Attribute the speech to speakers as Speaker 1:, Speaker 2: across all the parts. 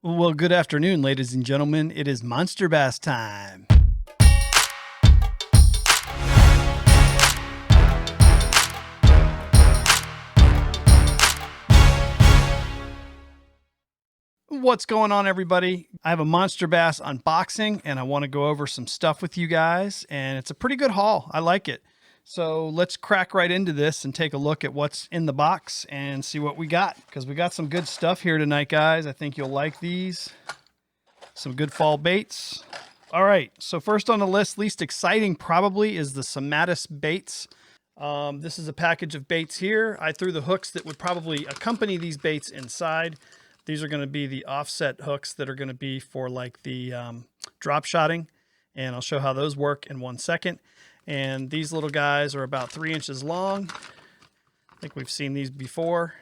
Speaker 1: Well, good afternoon, ladies and gentlemen. It is Monsterbass time. What's going on, everybody? I have a Monsterbass unboxing, and I want to go over some stuff with you guys, and it's a pretty good haul. I like it. So let's crack right into this and take a look at what's in the box and see what we got, because we got some good stuff here tonight, guys. I think you'll like these. Some good fall baits. All right, so first on the list, least exciting probably, is the Somatis baits. This is a package of baits here. I threw the hooks that would probably accompany these baits inside. These are going to be the offset hooks that are going to be for like the drop shotting, and I'll show how those work in 1 second. And these little guys are about 3 inches long. I think we've seen these before.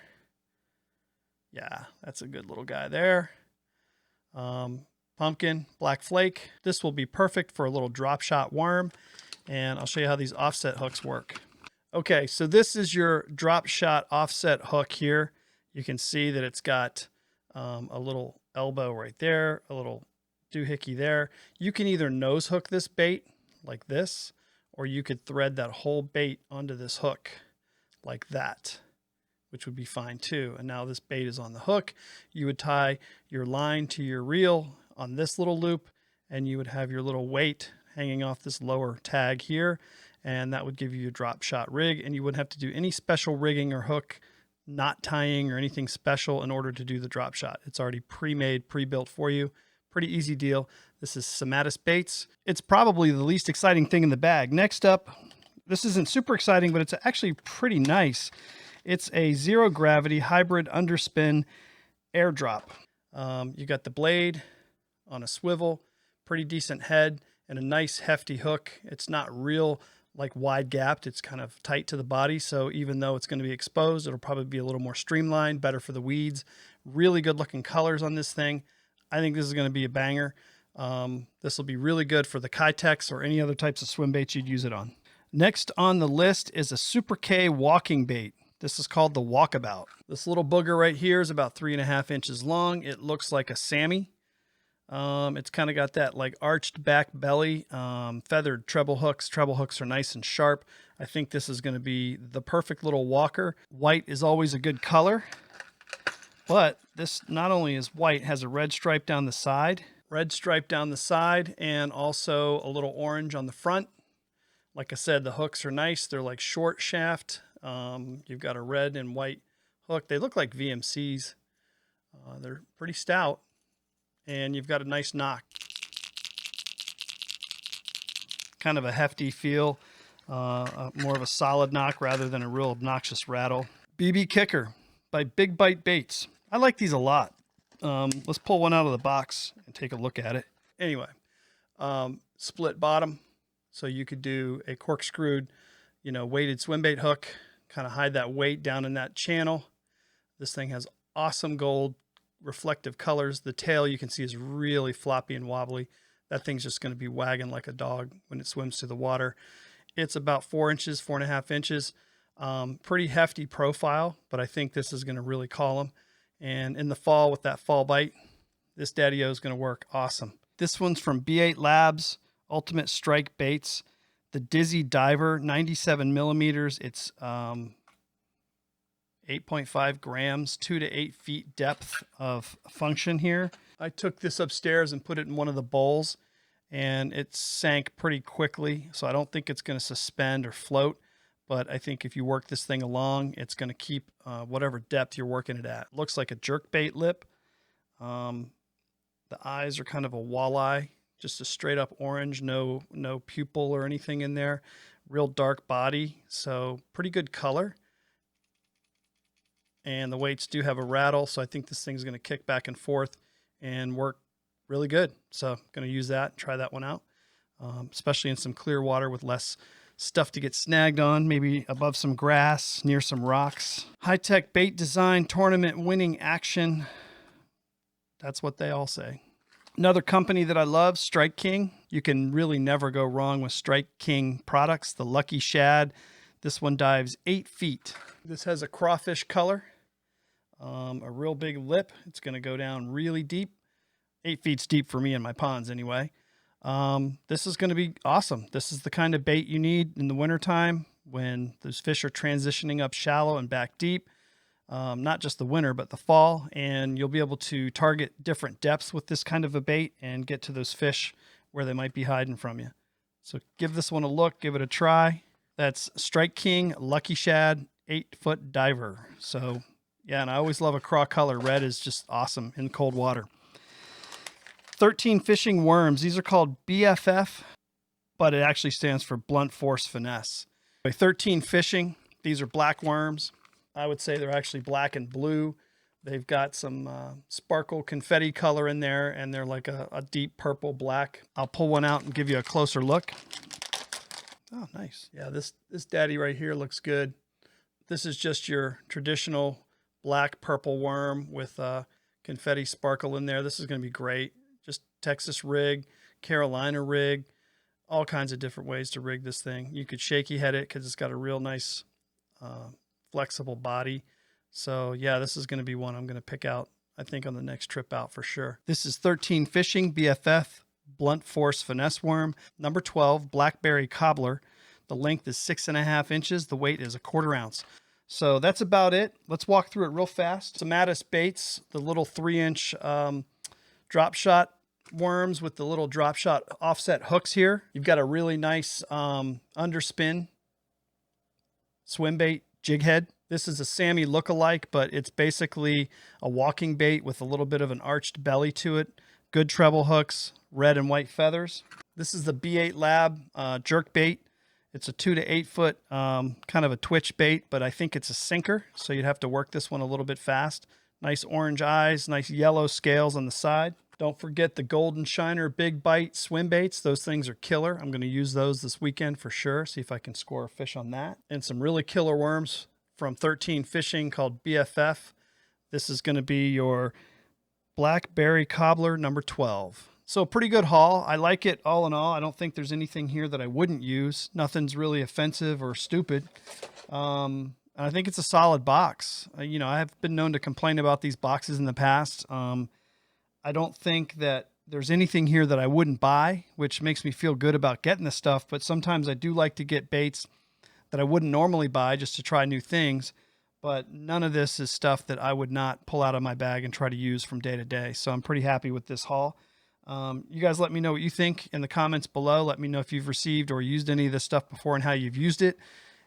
Speaker 1: Yeah, that's a good little guy there. Pumpkin, black flake. This will be perfect for a little drop shot worm, and I'll show you how these offset hooks work. Okay, so this is your drop shot offset hook here. You can see that it's got a little elbow right there, a little doohickey there. You can either nose hook this bait like this, or you could thread that whole bait onto this hook like that, which would be fine too. And now this bait is on the hook. You would tie your line to your reel on this little loop, and you would have your little weight hanging off this lower tag here, and that would give you a drop shot rig, and you wouldn't have to do any special rigging or hook knot tying or anything special in order to do the drop shot. It's already pre-made, pre-built for you. Pretty easy deal. This is Somatis baits. It's probably the least exciting thing in the bag. Next up, this isn't super exciting, but it's actually pretty nice. It's a zero gravity hybrid underspin airdrop. You got the blade on a swivel, pretty decent head, and a nice hefty hook. It's not real like wide gapped. It's kind of tight to the body. So even though it's going to be exposed, it'll probably be a little more streamlined, better for the weeds. Really good looking colors on this thing. I think this is going to be a banger. This will be really good for the Kitex or any other types of swim baits you'd use it on. Next on the list is a Super K walking bait. This is called the Walkabout. This little booger right here is about 3.5 inches long. It looks like a Sammy. It's kind of got that like arched back belly, feathered treble hooks. Treble hooks are nice and sharp. I think this is going to be the perfect little walker. White is always a good color, but this not only is white, has a red stripe down the side, and also a little orange on the front. Like I said, the hooks are nice. They're like short shaft. You've got a red and white hook. They look like VMCs. They're pretty stout. And you've got a nice knock. Kind of a hefty feel. More of a solid knock rather than a real obnoxious rattle. BB Kicker by Big Bite Baits. I like these a lot. Let's pull one out of the box and take a look at it. Anyway, split bottom. So you could do a corkscrewed, weighted swim bait hook. Kind of hide that weight down in that channel. This thing has awesome gold reflective colors. The tail you can see is really floppy and wobbly. That thing's just going to be wagging like a dog when it swims through the water. It's about 4 inches, 4.5 inches. Pretty hefty profile, but I think this is going to really call them. And in the fall with that fall bite, this daddy-o is going to work awesome. This one's from B8 Labs, Ultimate Strike Baits. The Dizzy Diver, 97 millimeters. It's 8.5 grams, 2 to 8 feet depth of function here. I took this upstairs and put it in one of the bowls, and it sank pretty quickly. So I don't think it's going to suspend or float, but I think if you work this thing along, it's going to keep whatever depth you're working it at. Looks like a jerkbait lip. The eyes are kind of a walleye, just a straight up orange, no pupil or anything in there. Real dark body, so pretty good color. And the weights do have a rattle, so I think this thing's going to kick back and forth and work really good. So I'm going to use that, try that one out, especially in some clear water with less stuff to get snagged on, maybe above some grass, near some rocks. High-tech bait design, tournament winning action. That's what they all say. Another company that I love, Strike King. You can really never go wrong with Strike King products. The Lucky Shad. This one dives 8 feet. This has a crawfish color. A real big lip. It's going to go down really deep. 8 feet deep for me in my ponds anyway. This is going to be awesome. This is the kind of bait you need in the wintertime when those fish are transitioning up shallow and back deep. Not just the winter, but the fall. And you'll be able to target different depths with this kind of a bait and get to those fish where they might be hiding from you. So give this one a look, give it a try. That's Strike King Lucky Shad 8-foot diver. So yeah, and I always love a craw color. Red is just awesome in cold water. 13 fishing worms. These are called BFF, but it actually stands for blunt force finesse. 13 fishing. These are black worms. I would say they're actually black and blue. They've got some sparkle confetti color in there, and they're like a deep purple black. I'll pull one out and give you a closer look. Oh, nice. Yeah, this daddy right here looks good. This is just your traditional black purple worm with confetti sparkle in there. This is going to be great. Just Texas rig, Carolina rig, all kinds of different ways to rig this thing. You could shaky head it because it's got a real nice flexible body. So yeah, this is going to be one I'm going to pick out, I think, on the next trip out for sure. This is 13 fishing BFF blunt force finesse worm, number 12 blackberry cobbler. The length is 6.5 inches. The weight is 1/4 ounce. So that's about it. Let's walk through it real fast. Some Mattis baits, the little 3-inch drop shot worms with the little drop shot offset hooks here. You've got a really nice underspin swim bait jig head. This is a Sammy lookalike, but it's basically a walking bait with a little bit of an arched belly to it. Good treble hooks, red and white feathers. This is the B8 Lab jerk bait. It's a 2 to 8 foot kind of a twitch bait, but I think it's a sinker, so you'd have to work this one a little bit fast. Nice orange eyes, nice yellow scales on the side. Don't forget the Golden Shiner Big Bite swim baits. Those things are killer. I'm going to use those this weekend for sure. See if I can score a fish on that. And some really killer worms from 13 Fishing called BFF. This is going to be your Blackberry Cobbler number 12. So a pretty good haul. I like it all in all. I don't think there's anything here that I wouldn't use. Nothing's really offensive or stupid. And I think it's a solid box. You know, I have been known to complain about these boxes in the past. I don't think that there's anything here that I wouldn't buy, which makes me feel good about getting this stuff. But sometimes I do like to get baits that I wouldn't normally buy just to try new things. But none of this is stuff that I would not pull out of my bag and try to use from day to day. So I'm pretty happy with this haul. You guys let me know what you think in the comments below. Let me know if you've received or used any of this stuff before and how you've used it.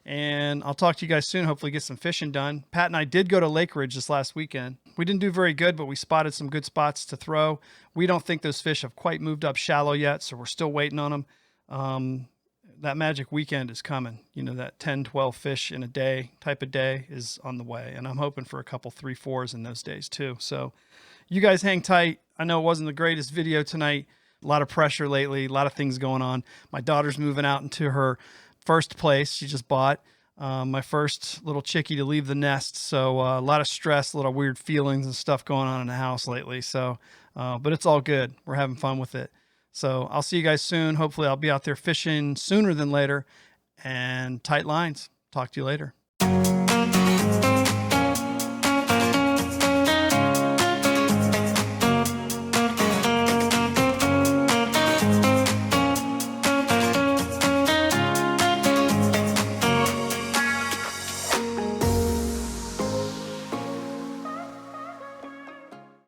Speaker 1: And I'll talk to you guys soon. Hopefully get some fishing done. Pat and I did go to Lake Ridge this last weekend. We didn't do very good, but we spotted some good spots to throw. We don't think those fish have quite moved up shallow yet, so we're still waiting on them. That magic weekend is coming. You know, that 10, 12 fish in a day type of day is on the way. And I'm hoping for a couple 3-4s in those days too. So you guys hang tight. I know it wasn't the greatest video tonight. A lot of pressure lately, a lot of things going on. My daughter's moving out into her first place she just bought. My first little chickie to leave the nest. So a lot of stress, a lot of weird feelings and stuff going on in the house lately. So, but it's all good. We're having fun with it. So I'll see you guys soon. Hopefully I'll be out there fishing sooner than later, and tight lines. Talk to you later.